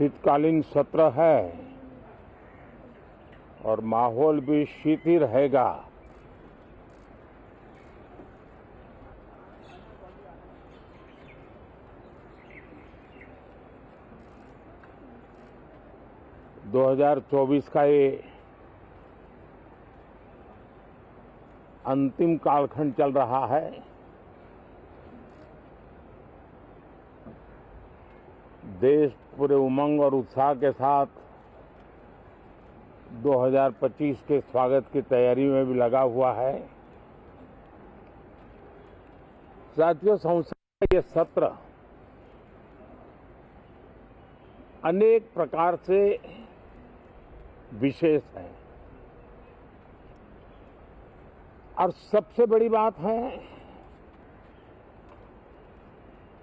शीतकालीन सत्र है और माहौल भी शीत ही रहेगा। दो 2024 का ये अंतिम कालखंड चल रहा है। देश पूरे उमंग और उत्साह के साथ 2025 के स्वागत की तैयारी में भी लगा हुआ है। साथियों, संसद का ये सत्र अनेक प्रकार से विशेष है और सबसे बड़ी बात है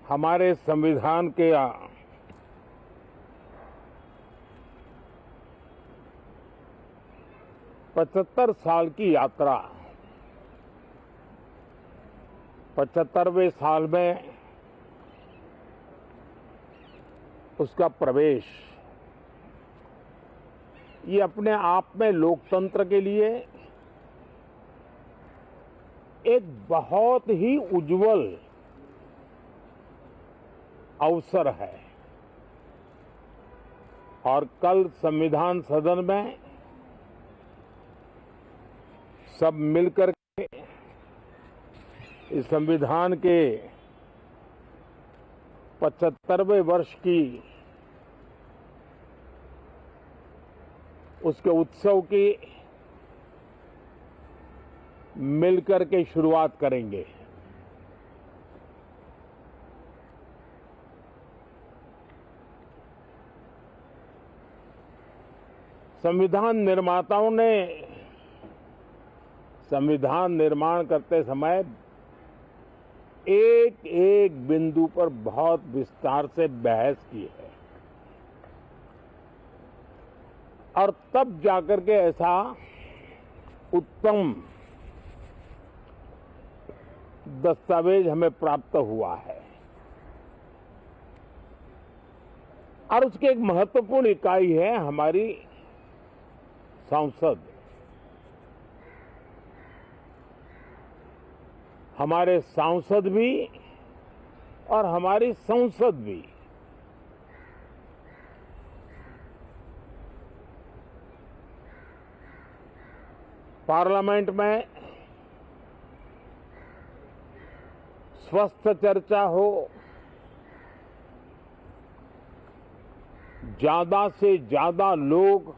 हमारे संविधान के 75 साल की यात्रा, 75वें साल में उसका प्रवेश, ये अपने आप में लोकतंत्र के लिए एक बहुत ही उज्जवल अवसर है। और कल संविधान सदन में सब मिलकर के इस संविधान के 75वें वर्ष की उसके उत्सव की मिलकर के शुरुआत करेंगे। संविधान निर्माताओं ने संविधान निर्माण करते समय एक एक बिंदु पर बहुत विस्तार से बहस की है और तब जाकर के ऐसा उत्तम दस्तावेज हमें प्राप्त हुआ है। और उसकी एक महत्वपूर्ण इकाई है हमारी संसद। हमारे सांसद भी और हमारी संसद भी पार्लियामेंट में स्वस्थ चर्चा हो, ज्यादा से ज्यादा लोग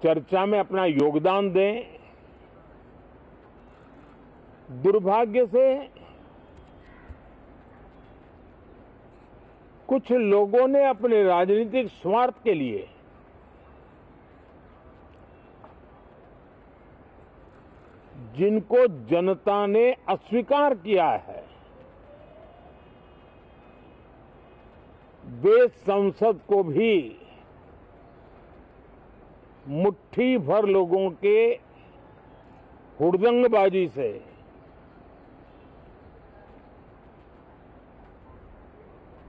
चर्चा में अपना योगदान दें। दुर्भाग्य से कुछ लोगों ने अपने राजनीतिक स्वार्थ के लिए जिनको जनता ने अस्वीकार किया है, वे संसद को भी मुट्ठी भर लोगों के हुड़दंगबाजी से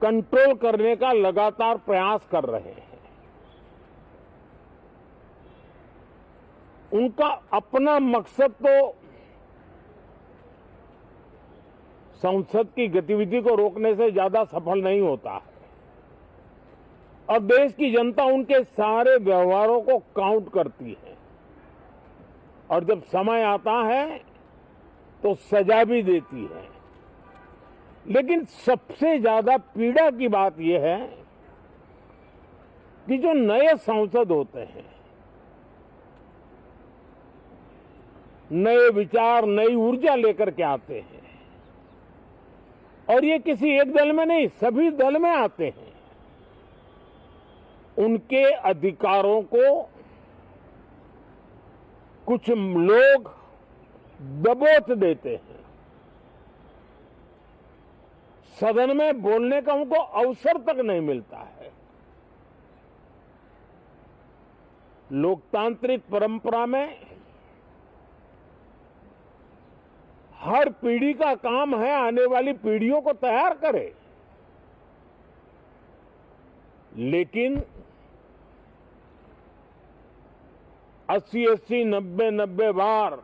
कंट्रोल करने का लगातार प्रयास कर रहे हैं। उनका अपना मकसद तो संसद की गतिविधि को रोकने से ज्यादा सफल नहीं होता है और देश की जनता उनके सारे व्यवहारों को काउंट करती है और जब समय आता है तो सजा भी देती है। लेकिन सबसे ज्यादा पीड़ा की बात यह है कि जो नए सांसद होते हैं, नए विचार, नई ऊर्जा लेकर के आते हैं और ये किसी एक दल में नहीं, सभी दल में आते हैं। उनके अधिकारों को कुछ लोग दबोच देते हैं। सदन में बोलने का उनको अवसर तक नहीं मिलता है। लोकतांत्रिक परंपरा में हर पीढ़ी का काम है आने वाली पीढ़ियों को तैयार करे, लेकिन 80-80, 90-90 बार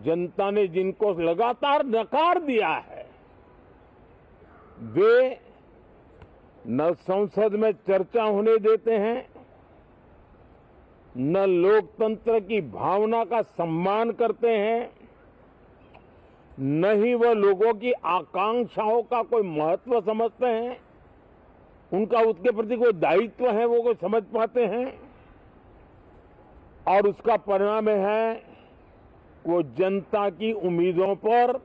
जनता ने जिनको लगातार नकार दिया है, वे न संसद में चर्चा होने देते हैं, न लोकतंत्र की भावना का सम्मान करते हैं, न ही वह लोगों की आकांक्षाओं का कोई महत्व समझते हैं, उनका उसके प्रति कोई दायित्व है वो कोई समझ पाते हैं। और उसका परिणाम है वो जनता की उम्मीदों पर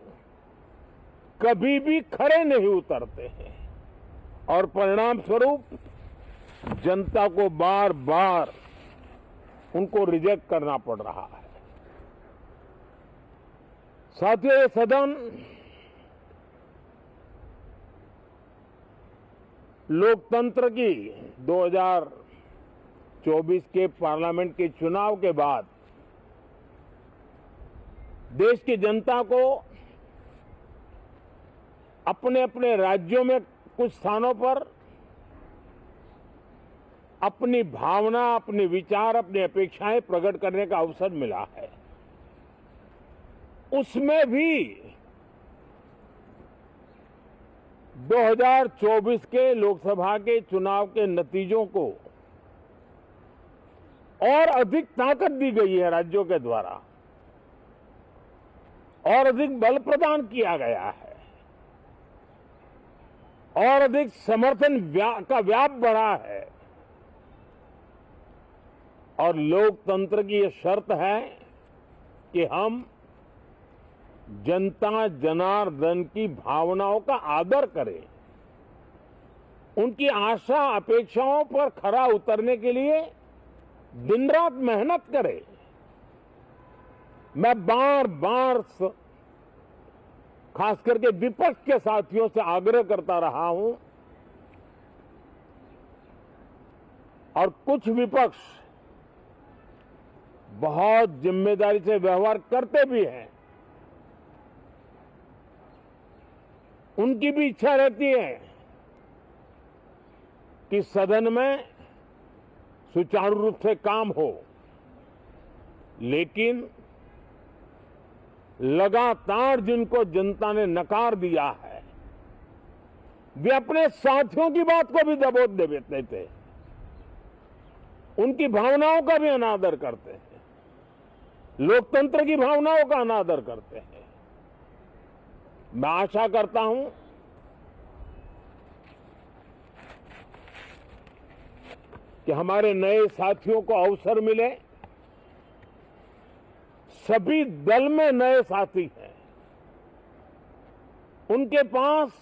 कभी भी खरे नहीं उतरते हैं और परिणाम स्वरूप जनता को बार बार उनको रिजेक्ट करना पड़ रहा है। साथियों, ये सदन लोकतंत्र की 2024 के पार्लियामेंट के चुनाव के बाद देश की जनता को अपने अपने राज्यों में कुछ स्थानों पर अपनी भावना, अपने विचार, अपनी अपेक्षाएं प्रकट करने का अवसर मिला है। उसमें भी 2024 के लोकसभा के चुनाव के नतीजों को और अधिक ताकत दी गई है राज्यों के द्वारा, और अधिक बल प्रदान किया गया है, और अधिक समर्थन का व्याप बढ़ा है। और लोकतंत्र की यह शर्त है कि हम जनता जनार्दन की भावनाओं का आदर करें, उनकी आशा अपेक्षाओं पर खरा उतरने के लिए दिन रात मेहनत करें। मैं बार बार खास करके विपक्ष के साथियों से आग्रह करता रहा हूं, और कुछ विपक्ष बहुत जिम्मेदारी से व्यवहार करते भी हैं। उनकी भी इच्छा रहती है कि सदन में सुचारू रूप से काम हो, लेकिन लगातार जिनको जनता ने नकार दिया है, वे अपने साथियों की बात को भी दबोच देते थे, उनकी भावनाओं का भी अनादर करते हैं, लोकतंत्र की भावनाओं का अनादर करते हैं। मैं आशा करता हूं कि हमारे नए साथियों को अवसर मिले। सभी दल में नए साथी हैं, उनके पास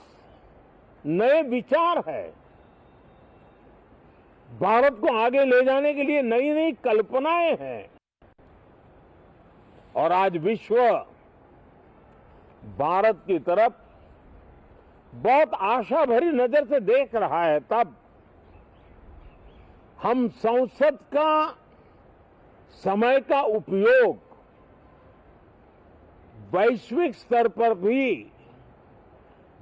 नए विचार है, भारत को आगे ले जाने के लिए नई नई कल्पनाएं हैं। और आज विश्व भारत की तरफ बहुत आशा भरी नजर से देख रहा है, तब हम संसद का समय का उपयोग वैश्विक स्तर पर भी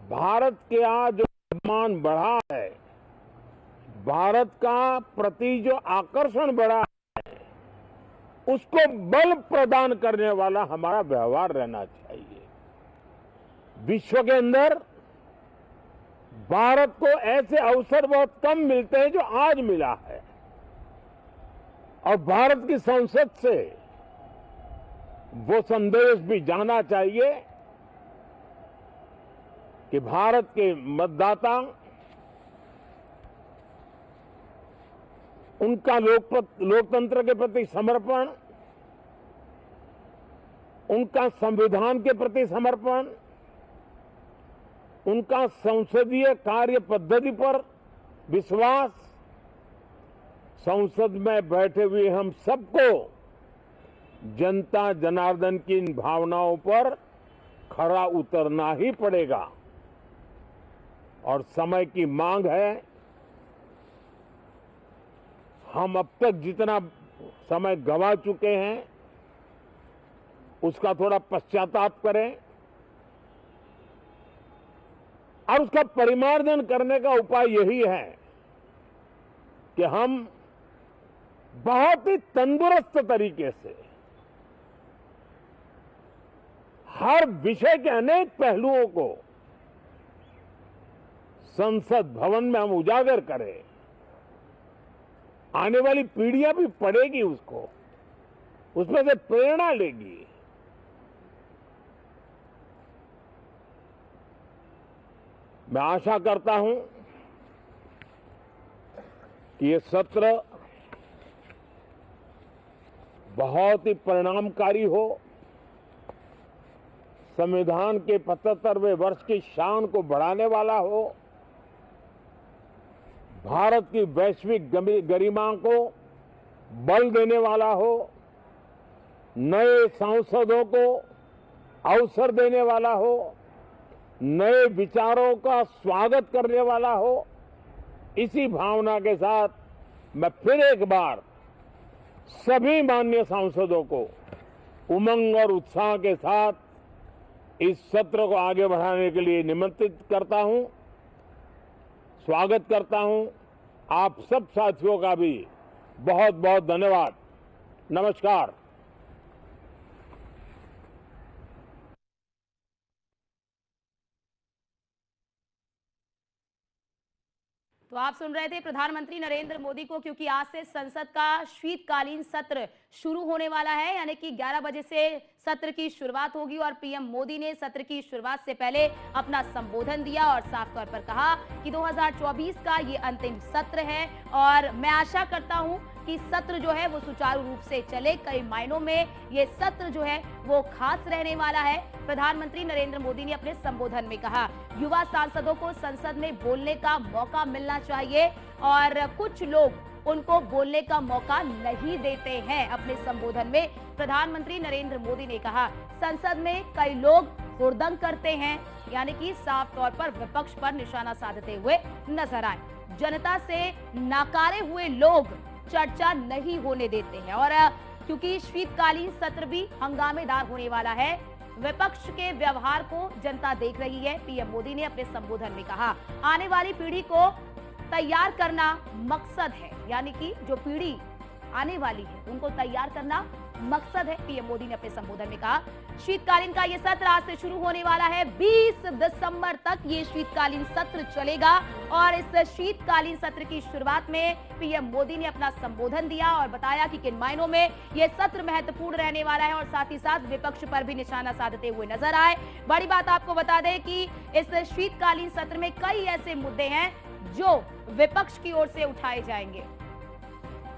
भारत के आज जो सम्मान बढ़ा है, भारत का प्रति जो आकर्षण बढ़ा है, उसको बल प्रदान करने वाला हमारा व्यवहार रहना चाहिए। विश्व के अंदर भारत को ऐसे अवसर बहुत कम मिलते हैं जो आज मिला है, और भारत की संसद से वो संदेश भी जाना चाहिए कि भारत के मतदाता उनका लोकतंत्र के प्रति समर्पण, उनका संविधान के प्रति समर्पण, उनका संसदीय कार्य पद्धति पर विश्वास, संसद में बैठे हुए हम सबको जनता जनार्दन की इन भावनाओं पर खरा उतरना ही पड़ेगा। और समय की मांग है, हम अब तक जितना समय गंवा चुके हैं उसका थोड़ा पश्चाताप करें और उसका परिमार्जन करने का उपाय यही है कि हम बहुत ही तंदुरुस्त तरीके से हर विषय के अनेक पहलुओं को संसद भवन में हम उजागर करें। आने वाली पीढ़ियां भी पढ़ेगी उसको, उसमें से प्रेरणा लेगी। मैं आशा करता हूं कि ये सत्र बहुत ही परिणामकारी हो, संविधान के 75वें वर्ष की शान को बढ़ाने वाला हो, भारत की वैश्विक गरिमा को बल देने वाला हो, नए सांसदों को अवसर देने वाला हो, नए विचारों का स्वागत करने वाला हो। इसी भावना के साथ मैं फिर एक बार सभी माननीय सांसदों को उमंग और उत्साह के साथ इस सत्र को आगे बढ़ाने के लिए निमंत्रित करता हूं, स्वागत करता हूं। आप सब साथियों का भी बहुत बहुत धन्यवाद। नमस्कार। तो आप सुन रहे थे प्रधानमंत्री नरेंद्र मोदी को, क्योंकि आज से संसद का शीतकालीन सत्र शुरू होने वाला है, यानी कि 11 बजे से सत्र की शुरुआत होगी और पीएम मोदी ने सत्र की शुरुआत से पहले अपना संबोधन दिया और साफ तौर पर कहा कि 2024 का ये अंतिम सत्र है और मैं आशा करता हूं कि सत्र जो है वो सुचारू रूप से चले। कई मायनों में ये सत्र जो है वो खास रहने वाला है। प्रधानमंत्री नरेंद्र मोदी ने अपने संबोधन में कहा, युवा सांसदों को संसद में बोलने का मौका मिलना चाहिए और कुछ लोग उनको बोलने का मौका नहीं देते हैं। अपने संबोधन में प्रधानमंत्री नरेंद्र मोदी ने कहा, संसद में कई लोग हुड़दंग करते हैं, यानी कि साफ तौर पर विपक्ष पर निशाना साधते हुए नजर आए। जनता से नकारे हुए लोग चर्चा नहीं होने देते हैं और क्योंकि शीतकालीन सत्र भी हंगामेदार होने वाला है, विपक्ष के व्यवहार को जनता देख रही है। पीएम मोदी ने अपने संबोधन में कहा, आने वाली पीढ़ी को तैयार करना मकसद है, यानी कि जो पीढ़ी आने वाली है उनको तैयार करना मकसद है। पीएम मोदी ने अपने संबोधन में कहा, शीतकालीन का ये सत्र आज से शुरू होने वाला है। 20 दिसंबर तक ये शीतकालीन सत्र चलेगा और इस शीतकालीन सत्र की शुरुआत में पीएम मोदी ने अपना संबोधन दिया और बताया कि किन मायनों में ये सत्र महत्वपूर्ण रहने वाला है और साथ ही साथ विपक्ष पर भी निशाना साधते हुए नजर आए। बड़ी बात आपको बता दें कि इस शीतकालीन सत्र में कई ऐसे मुद्दे हैं जो विपक्ष की ओर से उठाए जाएंगे।